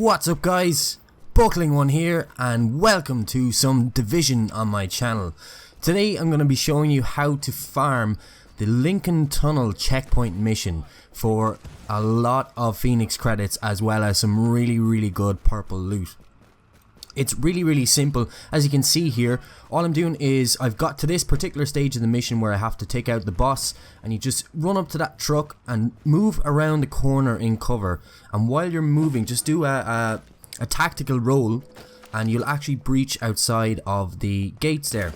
What's up guys, BucklingOne here and welcome to some Division on my channel. Today I'm going to be showing you how to farm the Lincoln Tunnel checkpoint mission for a lot of Phoenix credits as well as some really good purple loot. It's really simple. As you can see here, all I'm doing is I've got to this particular stage of the mission where I have to take out the boss, and you just run up to that truck and move around the corner in cover, and while you're moving just do a tactical roll and you'll actually breach outside of the gates there.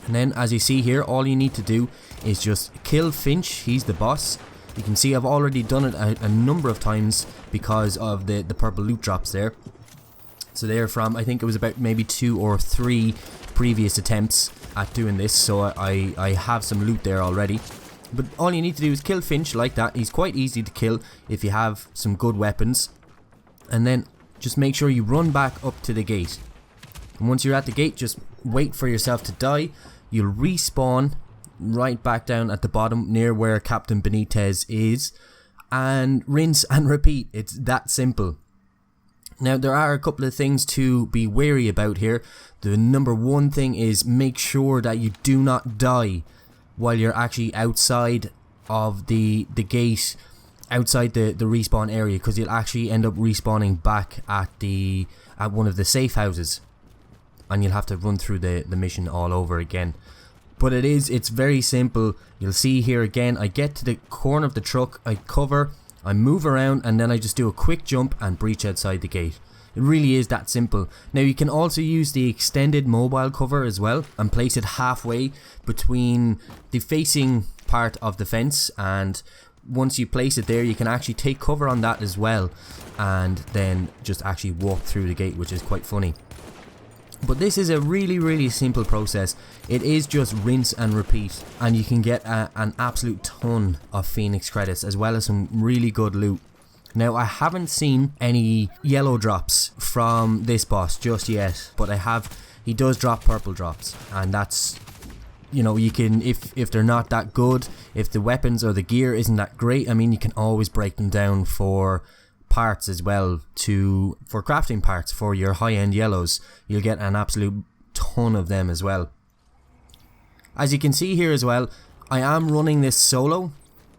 And then as you see here, all you need to do is just kill Finch. He's the boss. You can see I've already done it a number of times because of the purple loot drops there. So they're from, I think it was about maybe 2 or 3 previous attempts at doing this, so I have some loot there already. But all you need to do is kill Finch like that. He's quite easy to kill if you have some good weapons. And then just make sure you run back up to the gate. And once you're at the gate, just wait for yourself to die. You'll respawn right back down at the bottom near where Captain Benitez is. And rinse and repeat. It's that simple. Now there are a couple of things to be wary about here. The number one thing is make sure that you do not die while you're actually outside of the gate, outside the respawn area, because you'll actually end up respawning back at one of the safe houses and you'll have to run through the mission all over again. But it's very simple. You'll see here again, I get to the corner of the truck, I cover, I move around, and then I just do a quick jump and breach outside the gate. It really is that simple. Now you can also use the extended mobile cover as well and place it halfway between the facing part of the fence, and once you place it there you can actually take cover on that as well and then just actually walk through the gate, which is quite funny. But this is a really simple process. It is just rinse and repeat, and you can get an absolute ton of Phoenix credits as well as some really good loot. Now I haven't seen any yellow drops from this boss just yet, but he does drop purple drops, and that's, you know, you can, if they're not that good, if the weapons or the gear isn't that great, I mean, you can always break them down for parts as well, for crafting parts for your high-end yellows. You'll get an absolute ton of them as well. As you can see here as well, I am running this solo,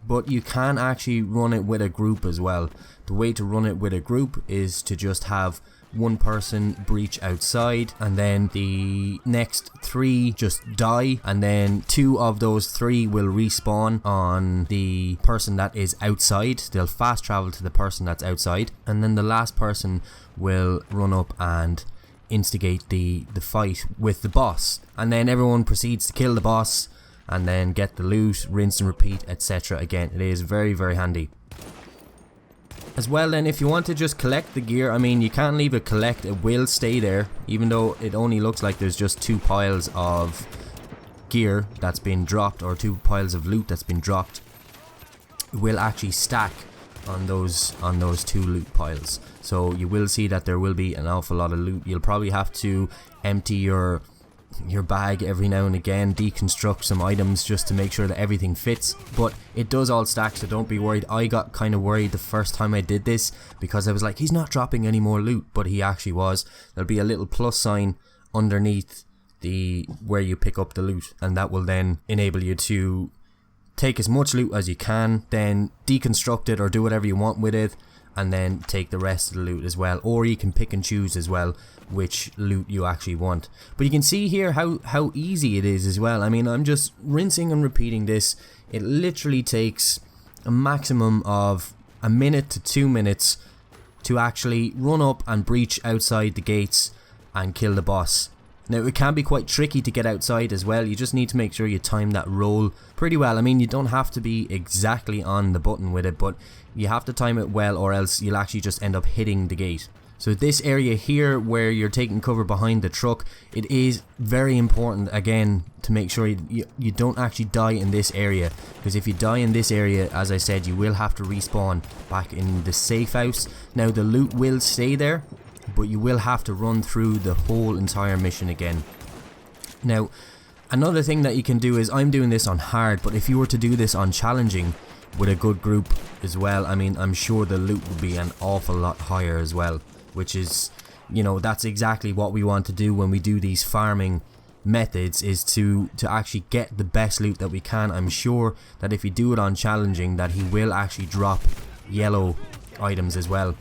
but you can actually run it with a group as well. The way to run it with a group is to just have one person breach outside, and then the next 3 just die, and then 2 of those 3 will respawn on the person that is outside. They'll fast travel to the person that's outside, and then the last person will run up and instigate the fight with the boss, and then everyone proceeds to kill the boss and then get the loot, rinse and repeat, etc. Again, it is very handy. As well then, if you want to just collect the gear, I mean, you can't leave it collect, it will stay there, even though it only looks like there's just 2 piles of gear that's been dropped, or 2 piles of loot that's been dropped. It will actually stack on those 2 loot piles, so you will see that there will be an awful lot of loot. You'll probably have to empty your bag every now and again, deconstruct some items just to make sure that everything fits, but it does all stack, so don't be worried. I got kind of worried the first time I did this because I was like, he's not dropping any more loot, but he actually was. There'll be a little plus sign underneath where you pick up the loot, and that will then enable you to take as much loot as you can, then deconstruct it or do whatever you want with it, and then take the rest of the loot as well. Or you can pick and choose as well which loot you actually want. But you can see here how easy it is as well. I mean, I'm just rinsing and repeating this. It literally takes a maximum of 1 minute to 2 minutes to actually run up and breach outside the gates and kill the boss. Now it can be quite tricky to get outside as well. You just need to make sure you time that roll pretty well. I mean, you don't have to be exactly on the button with it, but you have to time it well, or else you'll actually just end up hitting the gate. So this area here where you're taking cover behind the truck, it is very important again to make sure you don't actually die in this area, because if you die in this area, as I said, you will have to respawn back in the safe house. Now the loot will stay there, but you will have to run through the whole entire mission again. Now another thing that you can do is, I'm doing this on hard, but if you were to do this on challenging, with a good group as well, I mean, I'm sure the loot would be an awful lot higher as well, which is, you know, that's exactly what we want to do when we do these farming methods, is to actually get the best loot that we can. I'm sure that if you do it on challenging, that he will actually drop yellow items as well.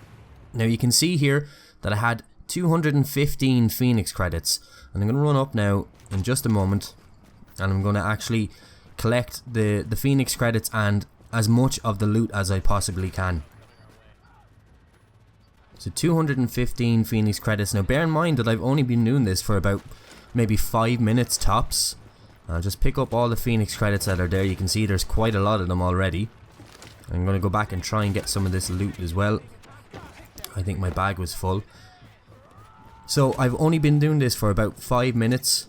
Now you can see here that I had 215 Phoenix credits, and I'm going to run up now in just a moment, and I'm going to actually collect the Phoenix credits and as much of the loot as I possibly can. So 215 Phoenix credits. Now bear in mind that I've only been doing this for about maybe 5 minutes tops. I'll just pick up all the Phoenix credits that are there. You can see there's quite a lot of them already. I'm going to go back and try and get some of this loot as well. I think my bag was full. So I've only been doing this for about 5 minutes,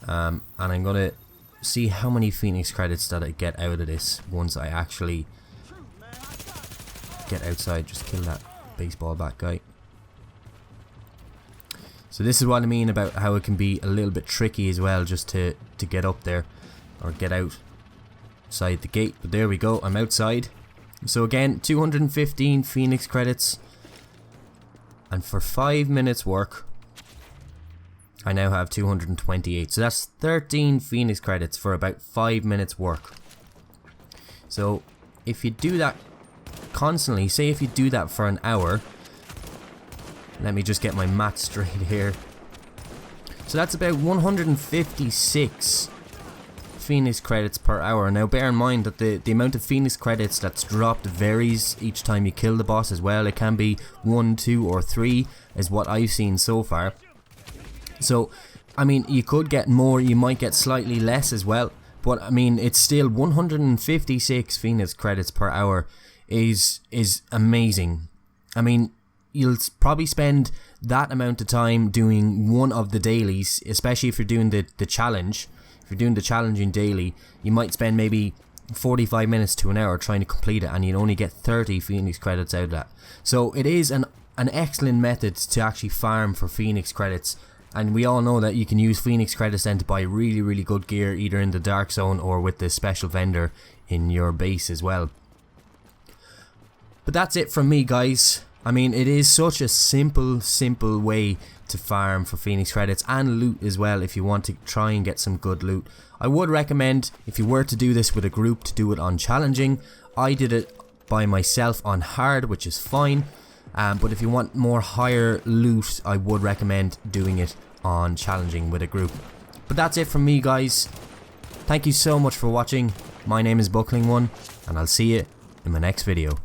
and I'm going to see how many Phoenix credits that I get out of this once I actually get outside. Just kill that baseball bat guy. So this is what I mean about how it can be a little bit tricky as well, just to get up there or get outside the gate. But there we go, I'm outside. So again, 215 Phoenix credits, and for 5 minutes work I now have 228. So that's 13 Phoenix credits for about 5 minutes work. So if you do that constantly, say if you do that for an hour, let me just get my math straight here. So that's about 156 Phoenix credits per hour. Now bear in mind that the amount of Phoenix credits that's dropped varies each time you kill the boss as well. It can be 1, 2 or 3 is what I've seen so far. So I mean, you could get more, you might get slightly less as well, but I mean, it's still 156 Phoenix credits per hour is amazing. I mean, you'll probably spend that amount of time doing one of the dailies, especially if you're doing the challenge. If you're doing the challenging daily, you might spend maybe 45 minutes to an hour trying to complete it, and you'll only get 30 Phoenix credits out of that. So it is an excellent method to actually farm for Phoenix credits. And we all know that you can use Phoenix credits then to buy really good gear, either in the Dark Zone or with the special vendor in your base as well. But that's it from me, guys. I mean, it is such a simple way to farm for Phoenix credits and loot as well if you want to try and get some good loot. I would recommend, if you were to do this with a group, to do it on challenging. I did it by myself on hard, which is fine. But if you want more higher loot, I would recommend doing it on challenging with a group. But that's it from me, guys. Thank you so much for watching. My name is BucklingOne, and I'll see you in my next video.